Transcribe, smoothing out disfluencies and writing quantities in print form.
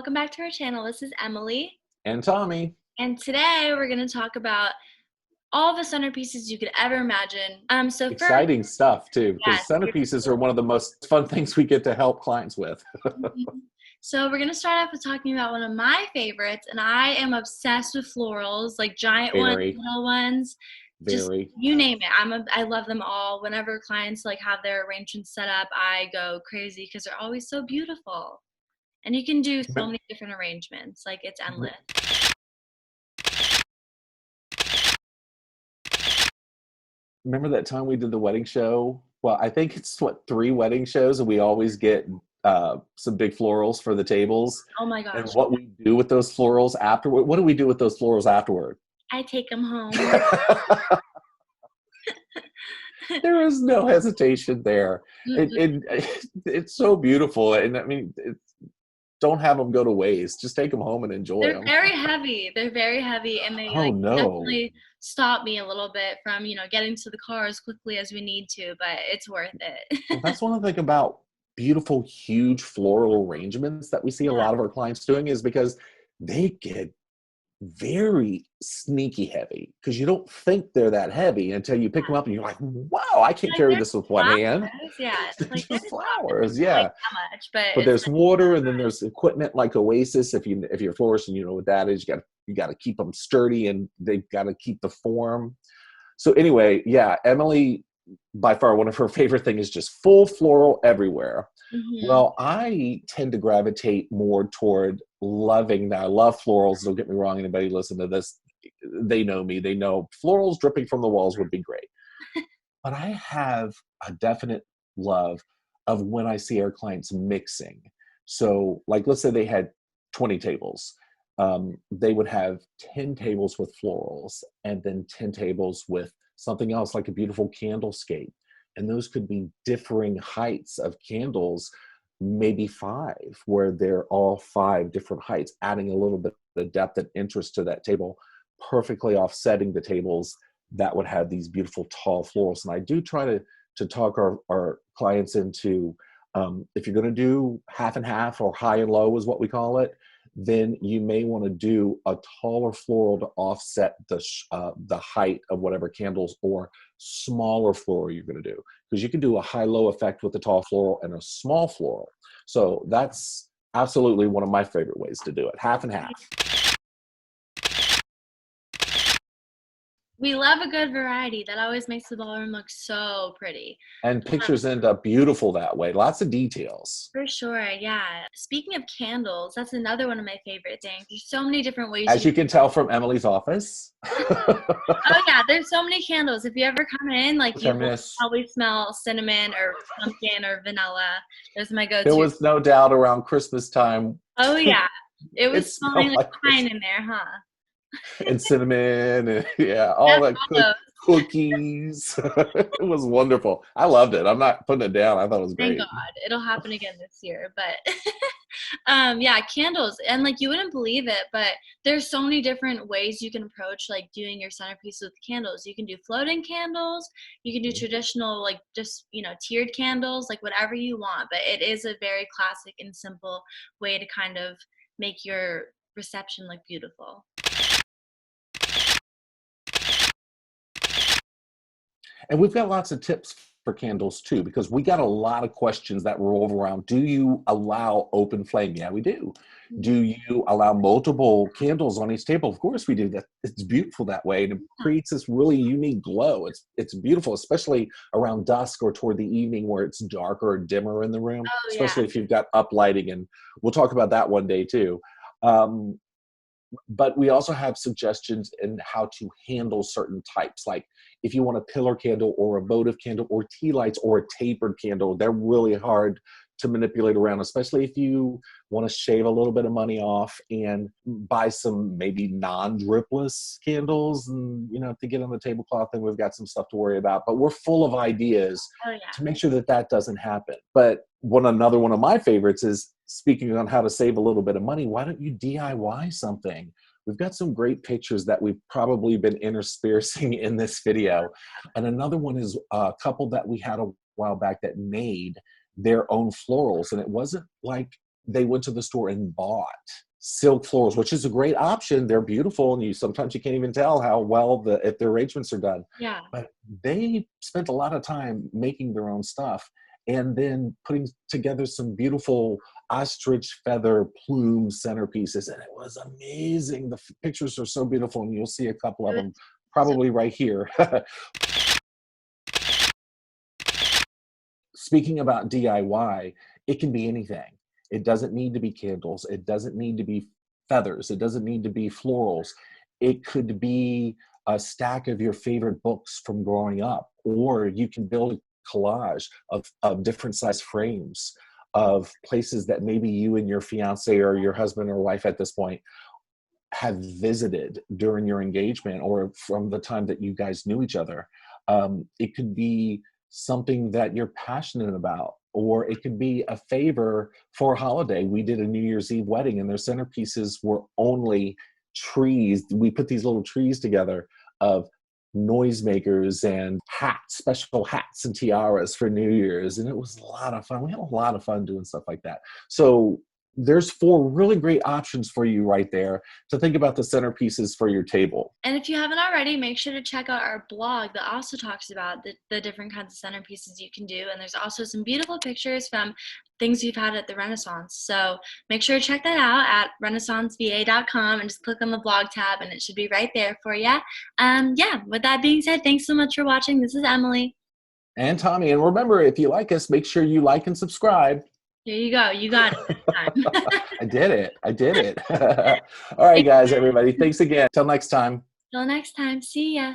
welcome back to our channel. This is Emily, And Tommy. and today we're going to talk about all the centerpieces you could ever imagine. So first, Exciting stuff too, because yes, centerpieces are one of the most fun things we get to help clients with. so we're going to start off with talking about one of my favorites, and I am obsessed with florals, like giant ones, Very, little ones, just very. you name it. I love them all. Whenever clients like have their arrangements set up, I go crazy because they're always so beautiful. And you can do so many different arrangements, like it's endless. Remember that time we did the wedding show? Well, I think it's what, 3 wedding shows, and we always get some big florals for the tables. Oh my And gosh. what we do with those florals afterward? What do we do with those florals afterward? I take them home. There is no hesitation there. Mm-mm. It's so beautiful, and I mean, don't have them go to waste. Just take them home and enjoy They're them. very heavy. They're very heavy, and they Oh like no. definitely stop me a little bit from, getting to the car as quickly as we need to, but it's worth it. Well, that's one of the things about beautiful, huge floral arrangements that we see a Yeah. lot of our clients doing is because they get very sneaky heavy because you don't think they're that heavy until you pick them up and you're like, wow, I can't Like carry there's this with one hand. flowers. Yeah. They're Like just there's flowers. flowers, It's not like yeah. that much, but But it's there's water, and then there's equipment like Oasis. If you're a florist and you know what that is, you got to keep them sturdy, and they've got to keep the form. So anyway, yeah, Emily, by far one of her favorite things is just full floral everywhere. hmm Well, I tend to gravitate more toward loving. Now, I love florals. Don't get me wrong. Anybody listen to this, they know me. They know florals dripping from the walls would be great. But I have a definite love of when I see our clients mixing. So, like, let's say they had 20 tables. They would have 10 tables with florals and then 10 tables with something else like a beautiful candlescape. And those could be differing heights of candles, maybe 5, where they're all 5 different heights, adding a little bit of depth and interest to that table, perfectly offsetting the tables that would have these beautiful tall florals. And I do try to talk our clients into, if you're going to do half and half or high and low is what we call it, then you may want to do a taller floral to offset the height of whatever candles, or smaller floral you're going to do, because you can do a high-low effect with the tall floral and a small floral. So that's absolutely one of my favorite ways to do it, half and half. we love a good variety. That always makes the ballroom look so pretty. And pictures end up beautiful that way. Lots of details. For sure, yeah. Speaking of candles, that's another one of my favorite things. There's so many different ways As you can tell from Emily's office. Oh yeah, there's so many candles. If you ever come in, like you will Feminist. probably smell cinnamon or pumpkin or vanilla. Those are my There go-to. was no doubt around Christmas time. Oh yeah, it It was smelling smelled like like pine Christmas. in there, huh? And cinnamon, and yeah, Yeah, all that all those. cookies. It was wonderful. I loved it. I'm not putting it down. I thought it was Thank great. God. It'll happen again this year. But yeah, candles. And like you wouldn't believe it, but there's so many different ways you can approach like doing your centerpiece with candles. You can do floating candles, you can do traditional like just, tiered candles, like whatever you want. But it is a very classic and simple way to kind of make your reception look beautiful. And we've got lots of tips for candles too, because we got a lot of questions that revolve around, do you allow open flame? Yeah, we do. Do you allow multiple candles on each table? Of course we do. That it's beautiful that way, and it creates this really unique glow. It's beautiful, especially around dusk or toward the evening where it's darker or dimmer in the room, Oh yeah. especially if you've got up lighting, and we'll talk about that one day too. Um, but we also have suggestions in how to handle certain types. Like if you want a pillar candle or a votive candle or tea lights or a tapered candle, they're really hard to manipulate around, especially if you want to shave a little bit of money off and buy some maybe non-dripless candles, and to get on the tablecloth, then we've got some stuff to worry about. But we're full of ideas Oh yeah. to make sure that doesn't happen. But another one of my favorites is, speaking on how to save a little bit of money, why don't you DIY something? We've got some great pictures that we've probably been interspersing in this video. And another one is a couple that we had a while back that made their own florals. And it wasn't like they went to the store and bought silk florals, which is a great option. They're beautiful, and sometimes you can't even tell how well if the arrangements are done. Yeah. But they spent a lot of time making their own stuff and then putting together some beautiful ostrich feather plume centerpieces, and it was amazing. The pictures are so beautiful, and you'll see a couple of It them was so probably right here. Speaking about DIY, it can be anything. It doesn't need to be candles. It doesn't need to be feathers. It doesn't need to be florals. It could be a stack of your favorite books from growing up, or you can build a collage of different size frames of places that maybe you and your fiance or your husband or wife at this point have visited during your engagement or from the time that you guys knew each other. It could be something that you're passionate about, or it could be a favor for a holiday. We did a New Year's Eve wedding, and their centerpieces were only trees. We put these little trees together of noisemakers and hats, special hats and tiaras for New Year's. And it was a lot of fun. We had a lot of fun doing stuff like that. So there's 4 really great options for you right there to think about the centerpieces for your table. And if you haven't already, make sure to check out our blog that also talks about the different kinds of centerpieces you can do. And there's also some beautiful pictures from things you've had at the Renaissance. So make sure to check that out at renaissanceva.com and just click on the blog tab, and it should be right there for you. Yeah, with that being said, thanks so much for watching. This is Emily. And Tommy. And remember, if you like us, make sure you like and subscribe. There you go. You got it this time. I did it. I did it. All right, guys, everybody. Thanks again. Till next time. Till next time. See ya.